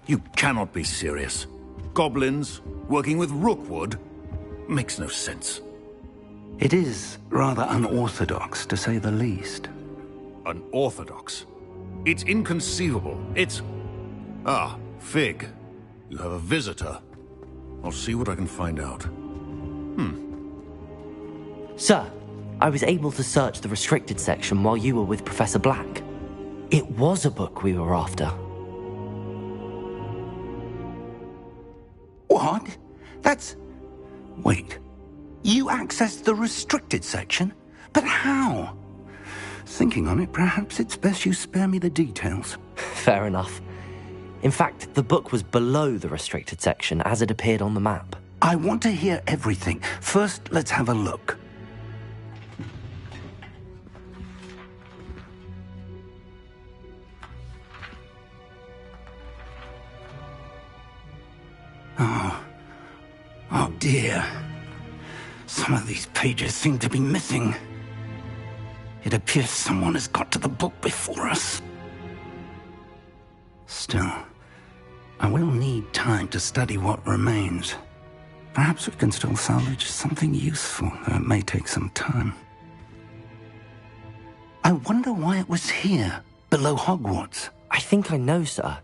You cannot be serious. Goblins working with Rookwood? Makes no sense. It is rather unorthodox, to say the least. Unorthodox? It's inconceivable. It's... Ah, Fig. You have a visitor. I'll see what I can find out. Sir, I was able to search the restricted section while you were with Professor Black. It was a book we were after. What? That's... Wait. You accessed the restricted section? But how? Thinking on it, perhaps it's best you spare me the details. Fair enough. In fact, the book was below the restricted section as it appeared on the map. I want to hear everything. First, let's have a look. Oh dear. Some of these pages seem to be missing. It appears someone has got to the book before us. Still, I will need time to study what remains. Perhaps we can still salvage something useful, though it may take some time. I wonder why it was here, below Hogwarts. I think I know, sir.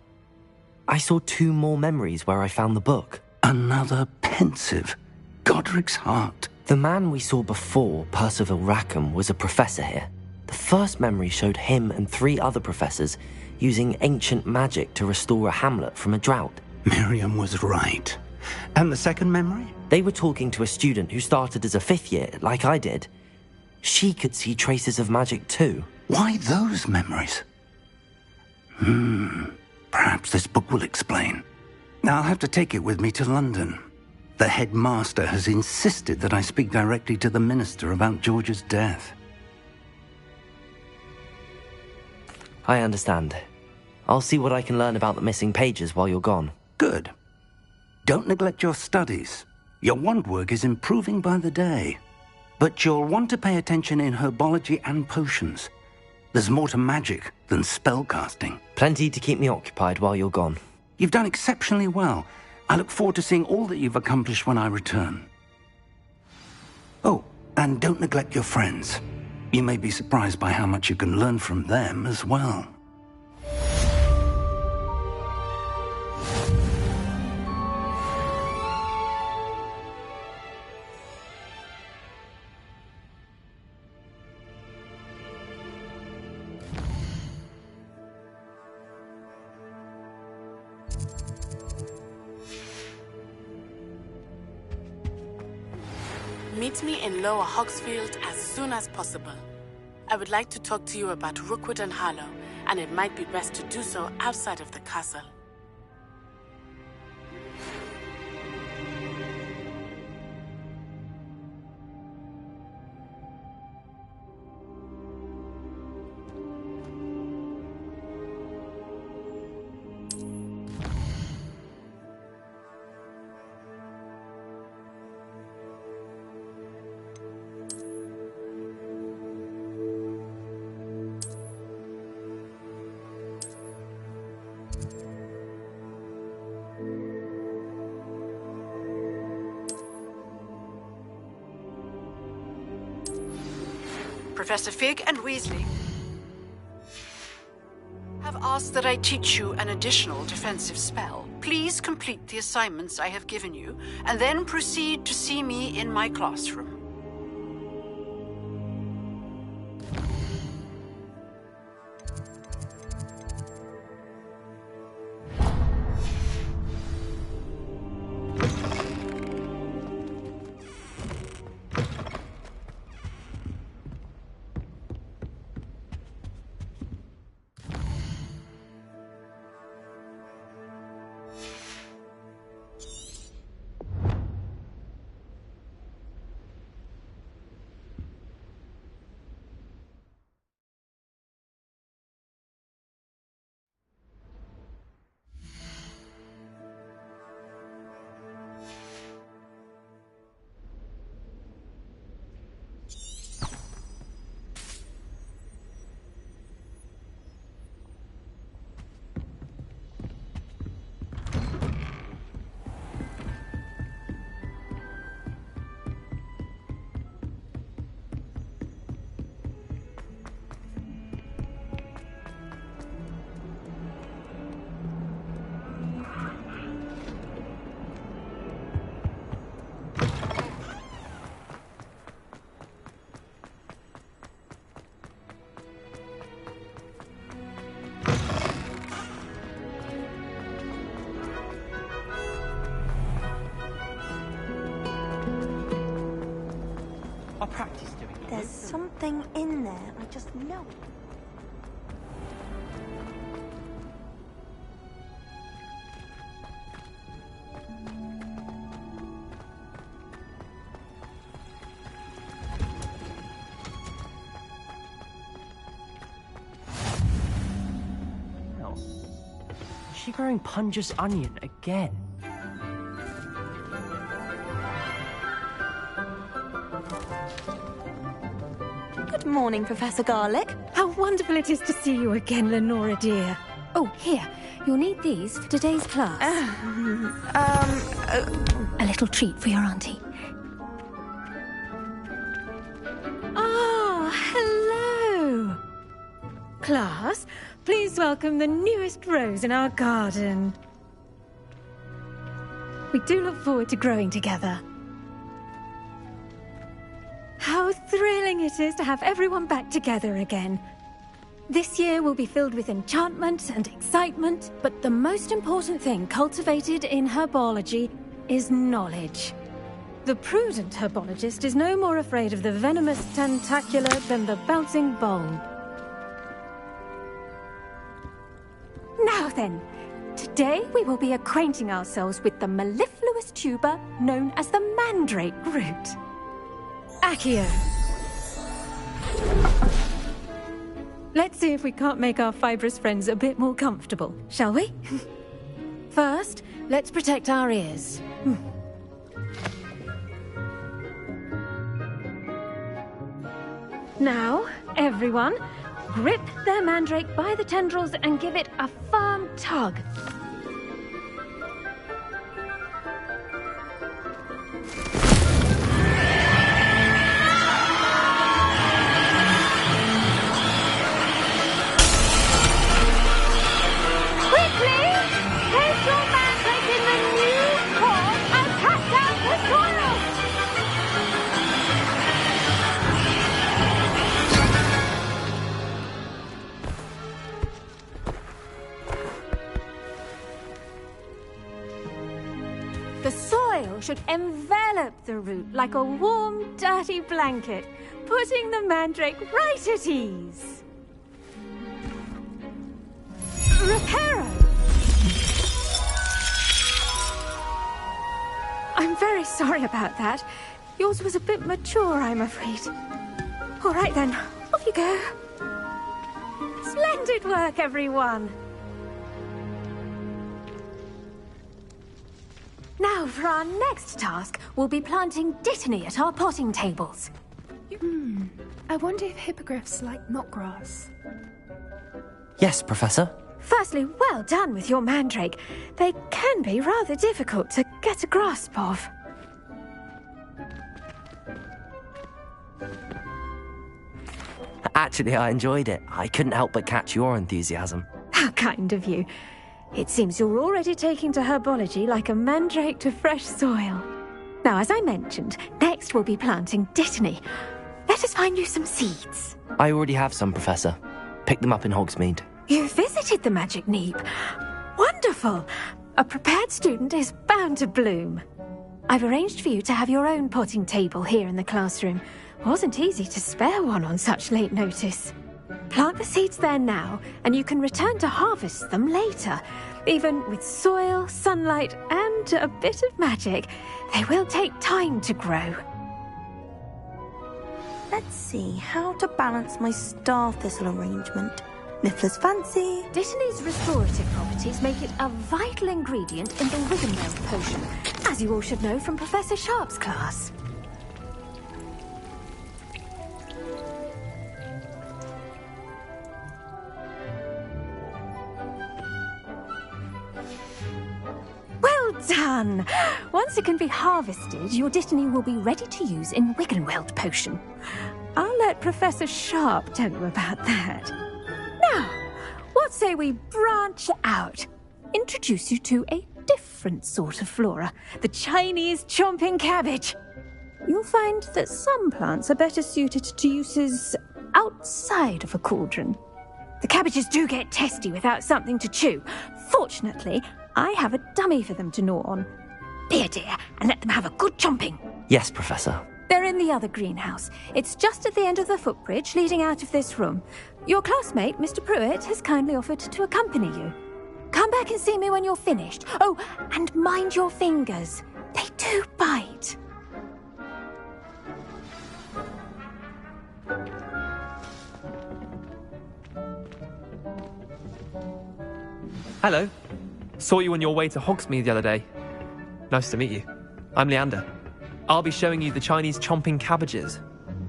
I saw 2 more memories where I found the book. Another pensive. Godric's heart. The man we saw before, Percival Rackham, was a professor here. The first memory showed him and 3 other professors using ancient magic to restore a hamlet from a drought. Miriam was right. And the second memory? They were talking to a student who started as a 5th year, like I did. She could see traces of magic too. Why those memories? Perhaps this book will explain. I'll have to take it with me to London. The headmaster has insisted that I speak directly to the minister about George's death. I understand. I'll see what I can learn about the missing pages while you're gone. Good. Don't neglect your studies. Your wand work is improving by the day. But you'll want to pay attention in herbology and potions. There's more to magic than spellcasting. Plenty to keep me occupied while you're gone. You've done exceptionally well. I look forward to seeing all that you've accomplished when I return. Oh, and don't neglect your friends. You may be surprised by how much you can learn from them as well. Meet me in Lower Hogsfield as soon as possible. I would like to talk to you about Rookwood and Harlow, and it might be best to do so outside of the castle. Professor Fig and Weasley have asked that I teach you an additional defensive spell. Please complete the assignments I have given you, and then proceed to see me in my classroom. something in there. I just know it. Is she growing Punja's onion again? Good morning, Professor Garlic. How wonderful it is to see you again, Lenora dear. Oh, here. You'll need these for today's class. A little treat for your auntie. Ah, hello. Class, please welcome the newest rose in our garden. We do look forward to growing together. How thrilling it is to have everyone back together again. This year will be filled with enchantment and excitement, but the most important thing cultivated in herbology is knowledge. The prudent herbologist is no more afraid of the venomous tentacula than the bouncing bulb. Now then, today we will be acquainting ourselves with the mellifluous tuber known as the mandrake root. Accio. Let's see if we can't make our fibrous friends a bit more comfortable, shall we? First, let's protect our ears. Now, everyone, grip their mandrake by the tendrils and give it a firm tug. The soil should envelop the root like a warm, dirty blanket, putting the mandrake right at ease. Reparo! I'm very sorry about that. Yours was a bit mature, I'm afraid. All right then, off you go. Splendid work, everyone! Now, for our next task, we'll be planting dittany at our potting tables. I wonder if hippogriffs like knotgrass. Yes, Professor. Firstly, well done with your mandrake. They can be rather difficult to get a grasp of. Actually, I enjoyed it. I couldn't help but catch your enthusiasm. How kind of you. It seems you're already taking to herbology like a mandrake to fresh soil. Now, as I mentioned, next we'll be planting dittany. Let us find you some seeds. I already have some, Professor. Picked them up in Hogsmeade. You visited the Magic Neep. Wonderful. A prepared student is bound to bloom. I've arranged for you to have your own potting table here in the classroom. Wasn't easy to spare one on such late notice. Plant the seeds there now, and you can return to harvest them later. Even with soil, sunlight, and a bit of magic, they will take time to grow. Let's see how to balance my star thistle arrangement. Niffler's fancy. Dittany's restorative properties make it a vital ingredient in the Wiggenweld potion, as you all should know from Professor Sharp's class. Well done! Once it can be harvested, your dittany will be ready to use in Wiggenweld potion. I'll let Professor Sharp tell you about that. Now, what say we branch out? Introduce you to a different sort of flora, the Chinese chomping cabbage. You'll find that some plants are better suited to uses outside of a cauldron. The cabbages do get testy without something to chew. Fortunately, I have a dummy for them to gnaw on. Be a dear and let them have a good chomping. Yes, Professor. They're in from the other greenhouse. It's just at the end of the footbridge leading out of this room. Your classmate, Mr. Pruitt, has kindly offered to accompany you. Come back and see me when you're finished. Oh, and mind your fingers. They do bite. Hello. Saw you on your way to Hogsmeade the other day. Nice to meet you. I'm Leander. I'll be showing you the Chinese chomping cabbages.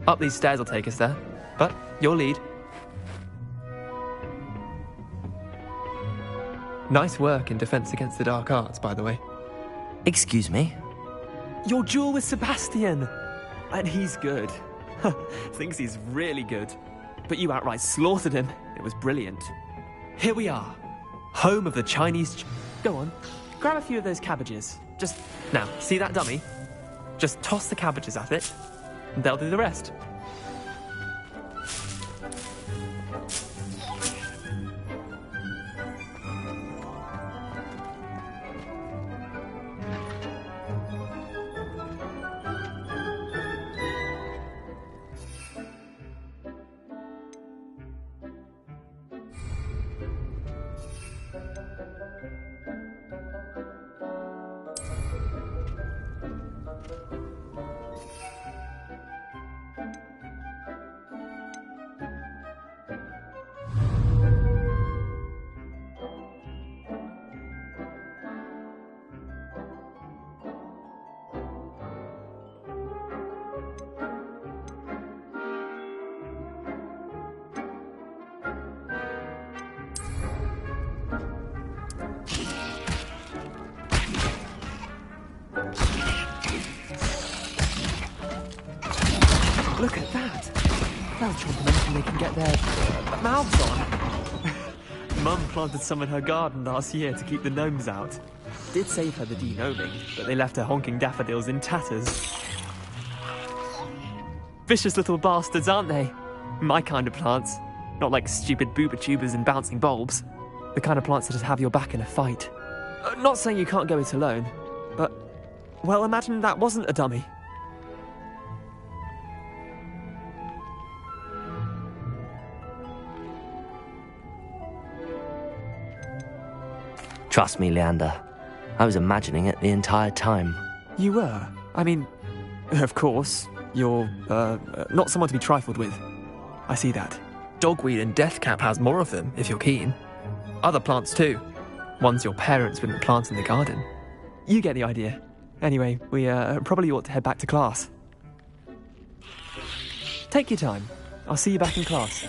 Up these stairs will take us there, but your lead. Nice work in Defense Against the Dark Arts, by the way. Excuse me? Your duel with Sebastian! And he's good. Thinks he's really good. But you outright slaughtered him. It was brilliant. Here we are. Home of the Chinese... Go on, grab a few of those cabbages. Just... Now, see that dummy? Just toss the cabbages at it, and they'll do the rest. Look at that! They'll chomp anything they can get their mouths on. Mum planted some in her garden last year to keep the gnomes out. Did save her the de-gnoming, but they left her honking daffodils in tatters. Vicious little bastards, aren't they? My kind of plants. Not like stupid booba tubers and bouncing bulbs. The kind of plants that just have your back in a fight. Not saying you can't go it alone, but... Well, imagine that wasn't a dummy. Trust me, Leander. I was imagining it the entire time. You were? I mean, of course, you're, not someone to be trifled with. I see that. Dogweed and deathcap has more of them, if you're keen. Other plants too. Ones your parents wouldn't plant in the garden. You get the idea. Anyway, we probably ought to head back to class. Take your time. I'll see you back in class.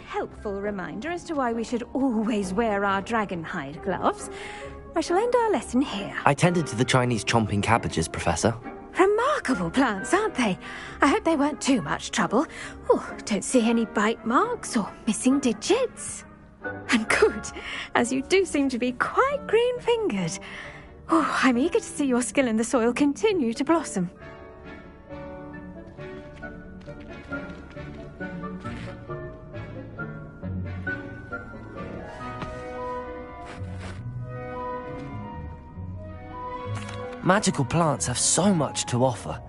Helpful reminder as to why we should always wear our dragonhide gloves. I shall end our lesson here. I tended to the Chinese chomping cabbages, Professor. Remarkable plants, aren't they? I hope they weren't too much trouble. Oh, don't see any bite marks or missing digits. And good, as you do seem to be quite green-fingered. Oh, I'm eager to see your skill in the soil continue to blossom. Magical plants have so much to offer.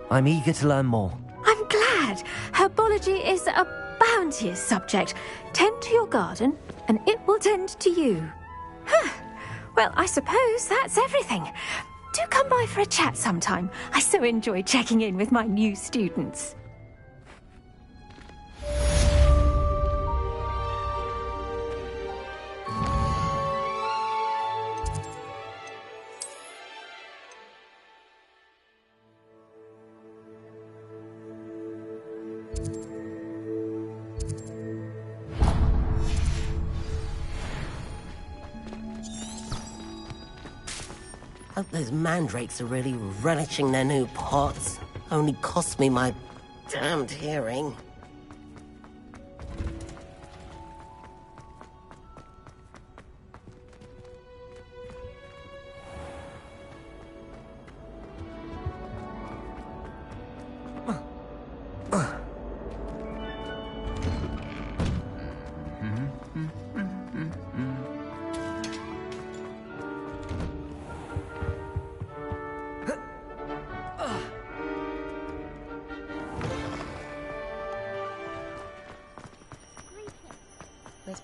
I'm eager to learn more. I'm glad. Herbology is a bounteous subject. Tend to your garden, and it will tend to you. Well, I suppose that's everything. Do come by for a chat sometime. I so enjoy checking in with my new students. Hope those mandrakes are really relishing their new pots. Only cost me my damned hearing.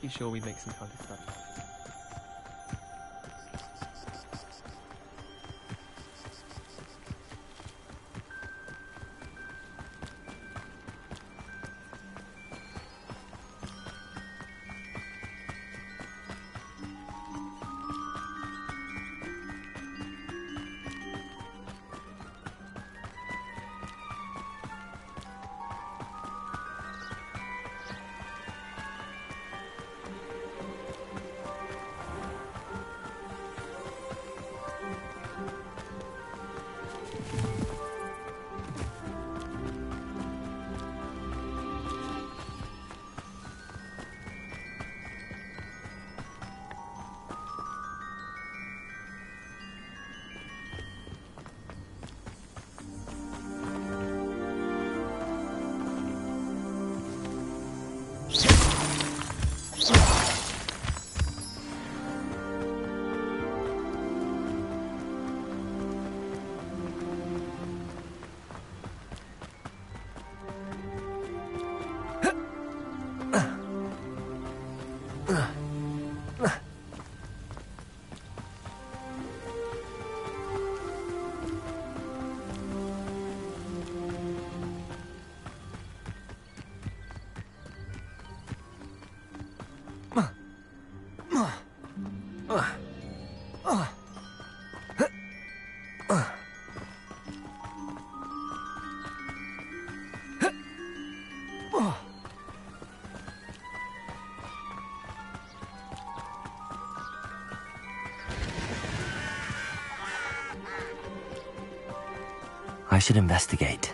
be sure we make some time to study. I should investigate.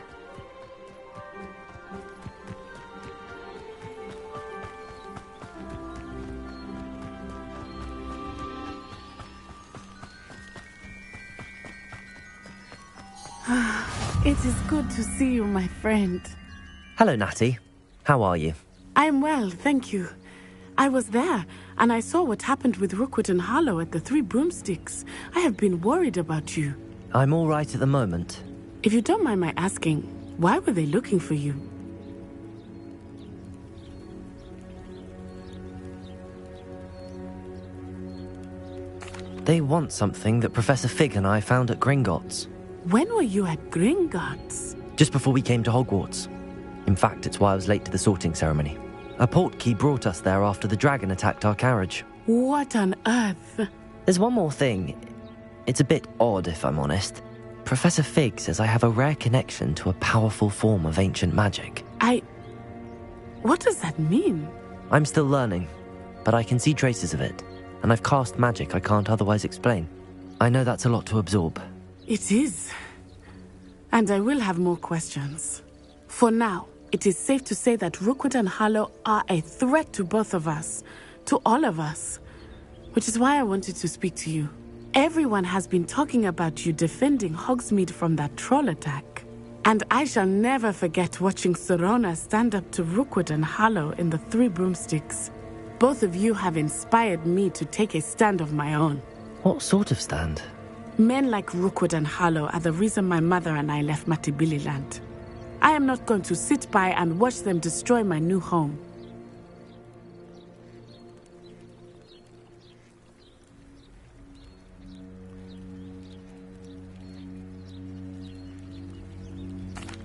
It is good to see you, my friend. Hello, Natty. How are you? I'm well, thank you. I was there, and I saw what happened with Rookwood and Harlow at the Three Broomsticks. I have been worried about you. I'm all right at the moment. If you don't mind my asking, why were they looking for you? They want something that Professor Fig and I found at Gringotts. When were you at Gringotts? Just before we came to Hogwarts. In fact, it's why I was late to the sorting ceremony. A portkey brought us there after the dragon attacked our carriage. What on earth? There's one more thing. It's a bit odd, if I'm honest. Professor Fig says I have a rare connection to a powerful form of ancient magic. What does that mean? I'm still learning, but I can see traces of it, and I've cast magic I can't otherwise explain. I know that's a lot to absorb. It is. And I will have more questions. For now, it is safe to say that Rookwood and Harlow are a threat to both of us, to all of us, which is why I wanted to speak to you. Everyone has been talking about you defending Hogsmeade from that troll attack. And I shall never forget watching Serona stand up to Rookwood and Harlow in the Three Broomsticks. Both of you have inspired me to take a stand of my own. What sort of stand? Men like Rookwood and Harlow are the reason my mother and I left Matibililand. I am not going to sit by and watch them destroy my new home.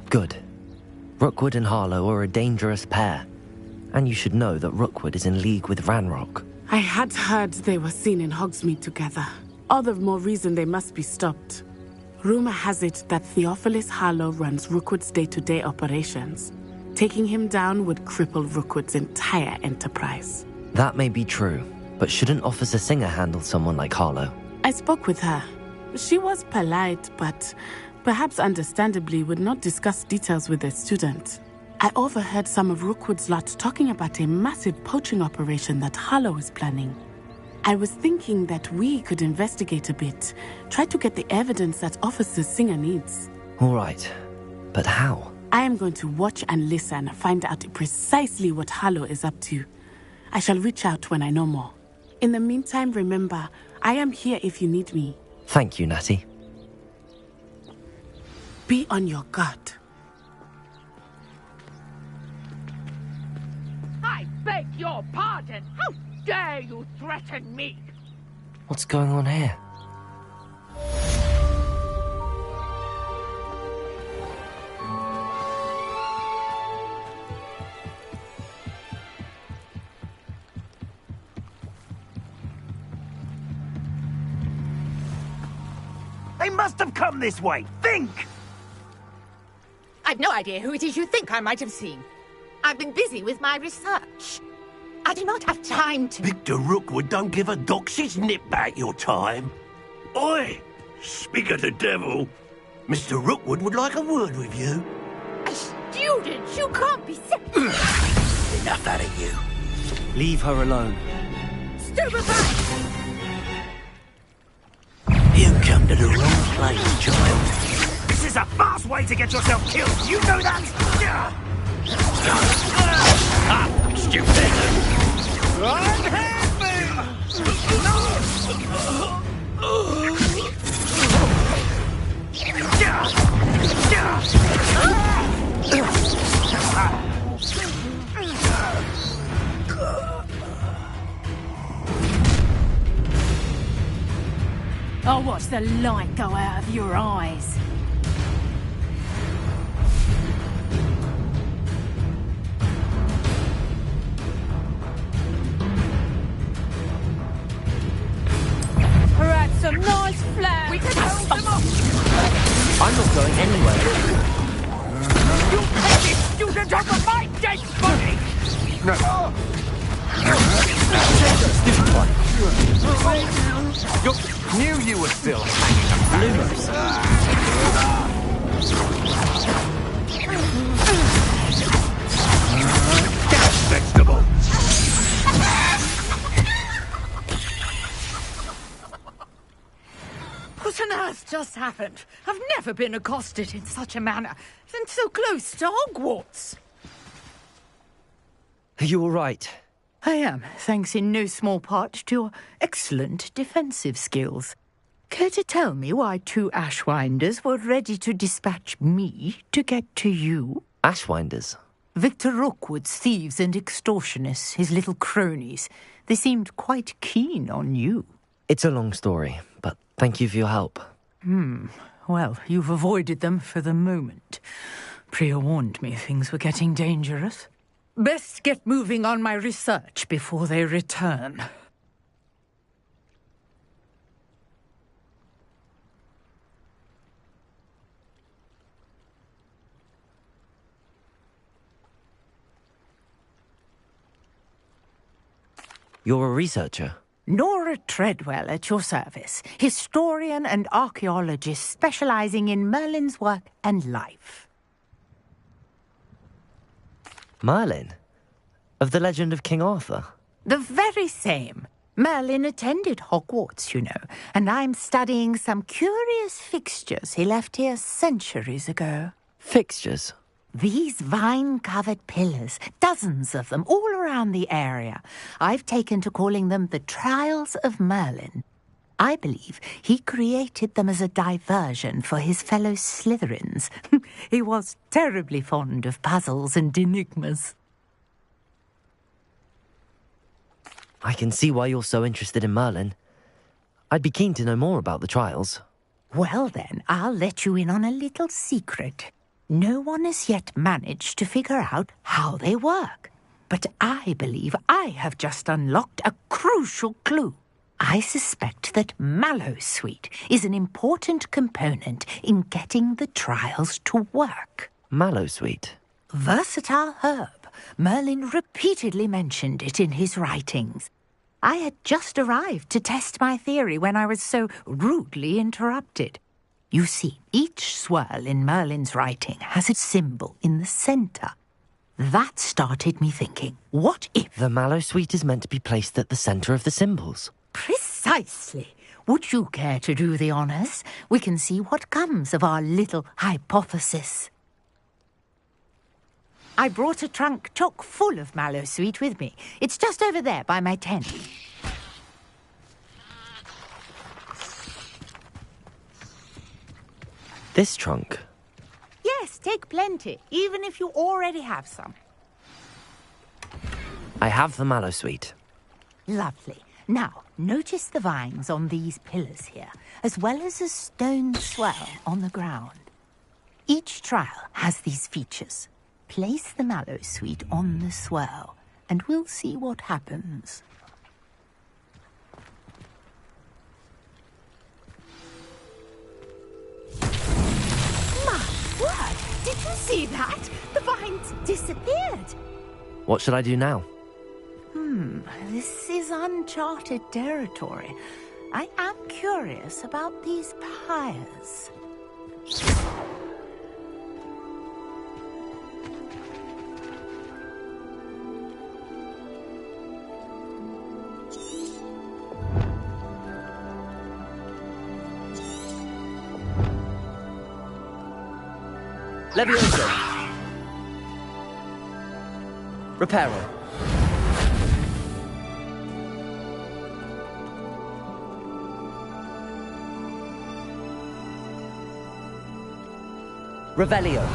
Good. Rookwood and Harlow are a dangerous pair. And you should know that Rookwood is in league with Ranrock. I had heard they were seen in Hogsmeade together. All the more reason they must be stopped. Rumor has it that Theophilus Harlow runs Rookwood's day-to-day operations. Taking him down would cripple Rookwood's entire enterprise. That may be true, but shouldn't Officer Singer handle someone like Harlow? I spoke with her. She was polite, but perhaps understandably would not discuss details with a student. I overheard some of Rookwood's lot talking about a massive poaching operation that Harlow is planning. I was thinking that we could investigate a bit, try to get the evidence that Officer Singer needs. All right, but how? I am going to watch and listen, find out precisely what Harlow is up to. I shall reach out when I know more. In the meantime, remember, I am here if you need me. Thank you, Natty. Be on your guard. I beg your your pardon! How dare you threaten me? What's going on here? They must have come this way. Think! I've no idea who it is you think I might have seen. I've been busy with my research. I do not have time to... Victor Rookwood don't give a doxy's nip back your time. Oi! Speak of the devil. Mr. Rookwood would like a word with you. A student? You can't be... Enough out of you. Leave her alone. Stupefy! You come to the wrong place, child. This is a fast way to get yourself killed. You know that? Stupid. Unhand I'll watch the light go out of your eyes. Perhaps some nice flowers. We can hold them off. I'm not going anywhere. You take this student over my dead body! No. You knew you were still hanging around. Lumos. Vegetable. What on earth just happened? I've never been accosted in such a manner, and so close to Hogwarts. Are you all right? I am, thanks in no small part to your excellent defensive skills. Care to tell me why 2 Ashwinders were ready to dispatch me to get to you? Ashwinders? Victor Rookwood's thieves and extortionists, his little cronies. They seemed quite keen on you. It's a long story, but thank you for your help. Well, you've avoided them for the moment. Priya warned me things were getting dangerous. Best get moving on my research before they return. You're a researcher? Nora Treadwell at your service, historian and archaeologist specializing in Merlin's work and life. Merlin? Of the legend of King Arthur? The very same. Merlin attended Hogwarts, you know, and I'm studying some curious fixtures he left here centuries ago. Fixtures? These vine-covered pillars, dozens of them, all around the area. I've taken to calling them the Trials of Merlin. I believe he created them as a diversion for his fellow Slytherins. He was terribly fond of puzzles and enigmas. I can see why you're so interested in Merlin. I'd be keen to know more about the trials. Well then, I'll let you in on a little secret. No one has yet managed to figure out how they work. But I believe I have just unlocked a crucial clue. I suspect that Mallowsweet is an important component in getting the trials to work. Mallowsweet? Versatile herb. Merlin repeatedly mentioned it in his writings. I had just arrived to test my theory when I was so rudely interrupted. You see, each swirl in Merlin's writing has a symbol in the centre. That started me thinking, what if... The Mallowsweet is meant to be placed at the centre of the symbols. Precisely. Would you care to do the honours? We can see what comes of our little hypothesis. I brought a trunk chock full of Mallowsweet with me. It's just over there by my tent. This trunk? Yes, take plenty, even if you already have some. I have the mallow sweet. Lovely. Now, notice the vines on these pillars here, as well as a stone swell on the ground. Each trial has these features. Place the mallow sweet on the swell, and we'll see what happens. My word! Did you see that? The vines disappeared. What should I do now? This is uncharted territory. I am curious about these pyres. Levioso! Reparo. Revelio.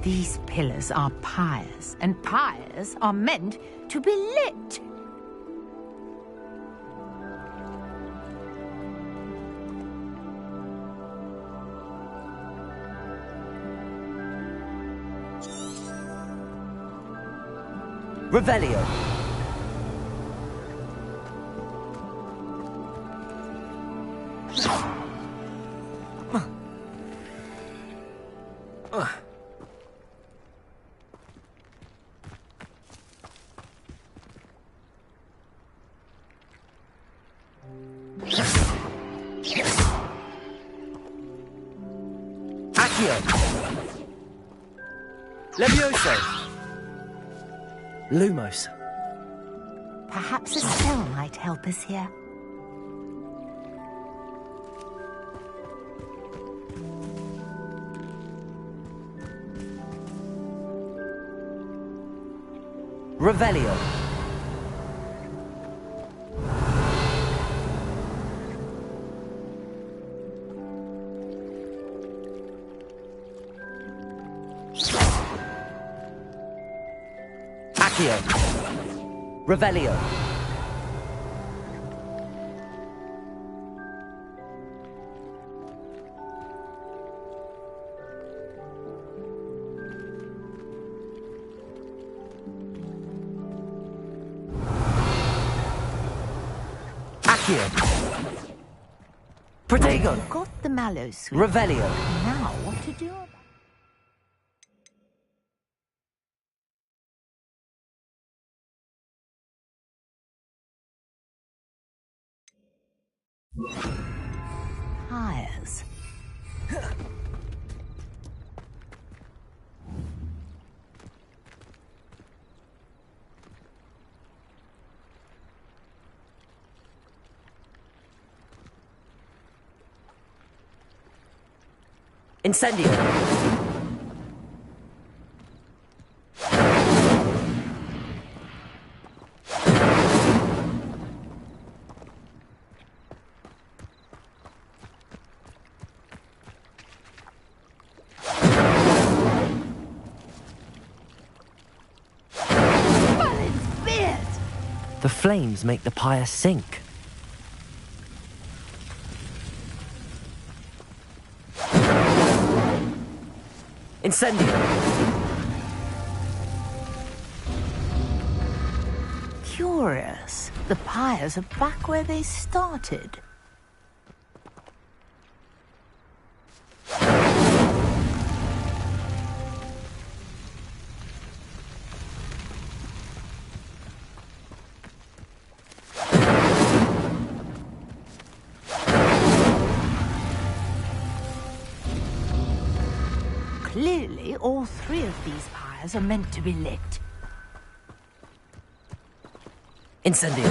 These pillars are pyres, and pyres are meant to be lit. Revelio. Accio. Levioso. Lumos. Perhaps a spell might help us here. Revelio. Accio. Revelio. Accio. Protego. Got the mallow sweet. Revelio. Now what to do? Pyres. Incendio. The flames make the pyre sink. Incendio. Curious. The pyres are back where they started. Clearly, all three of these pyres are meant to be lit. Incendio.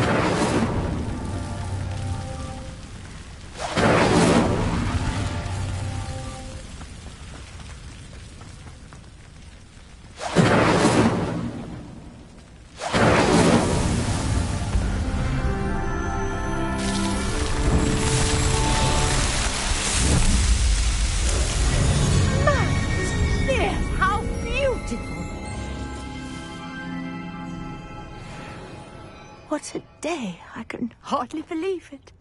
What a day. I can hardly believe it.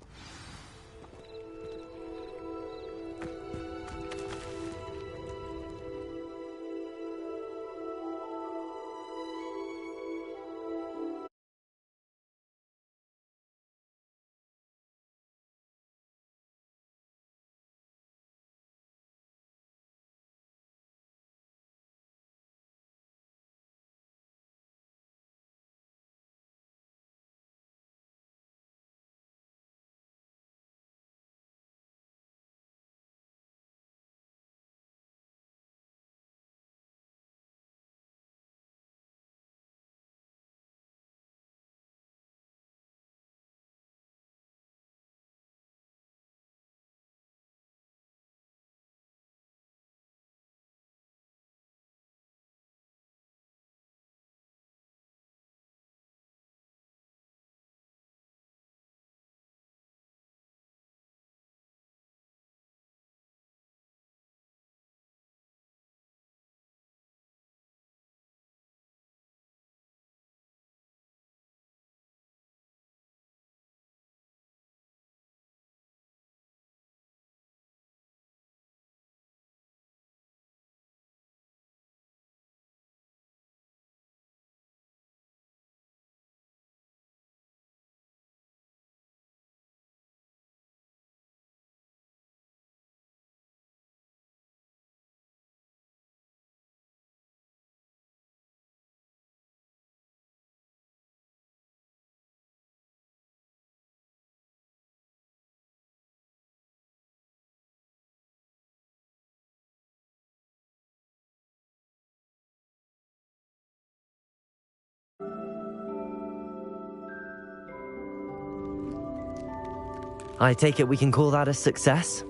I take it we can call that a success?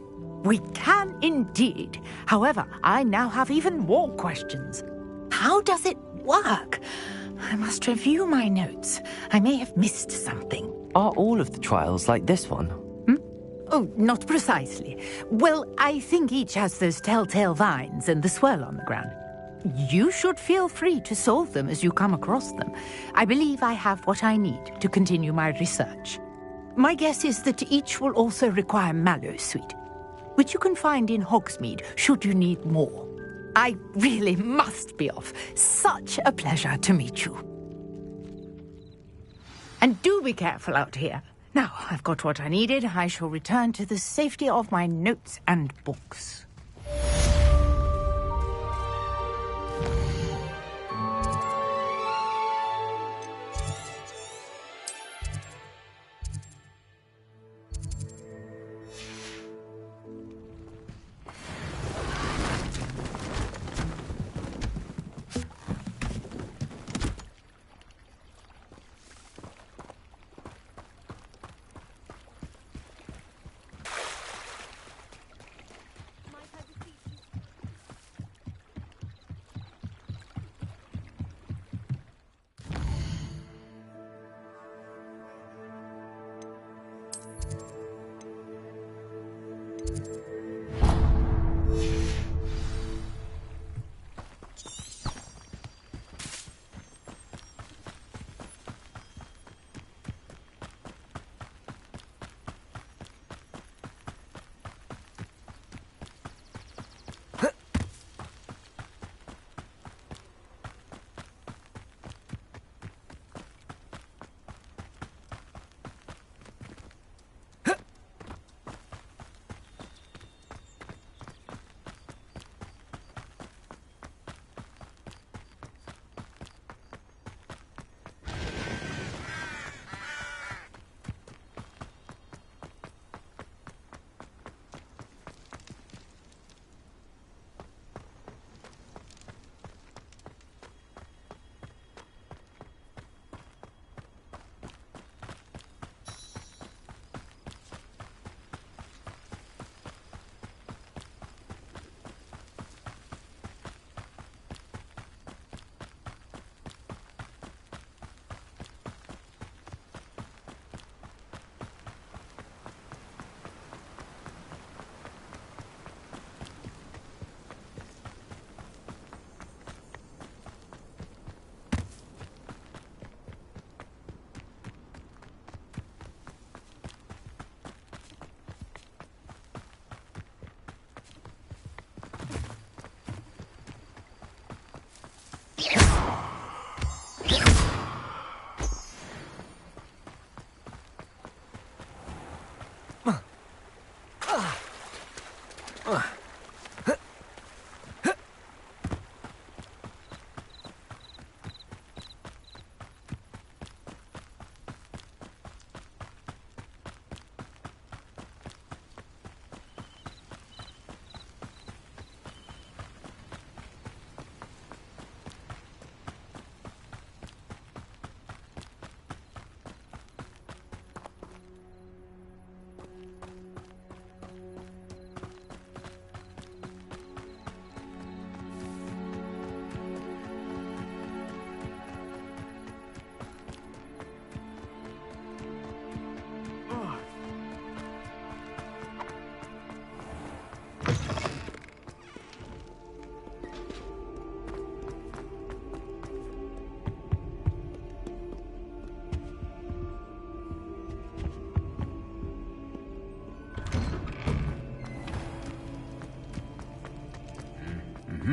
We can indeed. However, I now have even more questions. How does it work? I must review my notes. I may have missed something. Are all of the trials like this one? Oh, not precisely. Well, I think each has those telltale vines and the swirl on the ground. You should feel free to solve them as you come across them. I believe I have what I need to continue my research. My guess is that each will also require mallow sweet, which you can find in Hogsmeade should you need more. I really must be off. Such a pleasure to meet you. And do be careful out here. Now, I've got what I needed. I shall return to the safety of my notes and books.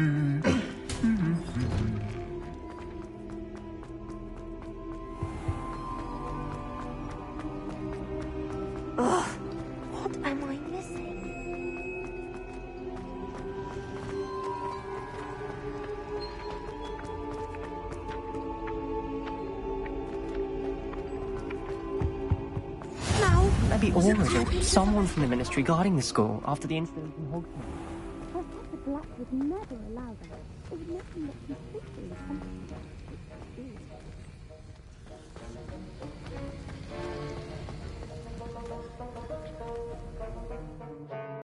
Ugh, what am I missing? No. Maybe Aurors or someone from the ministry guarding the school after the incident in Hogwarts. Professor Black would never allow that. It would make him look completely incompetent.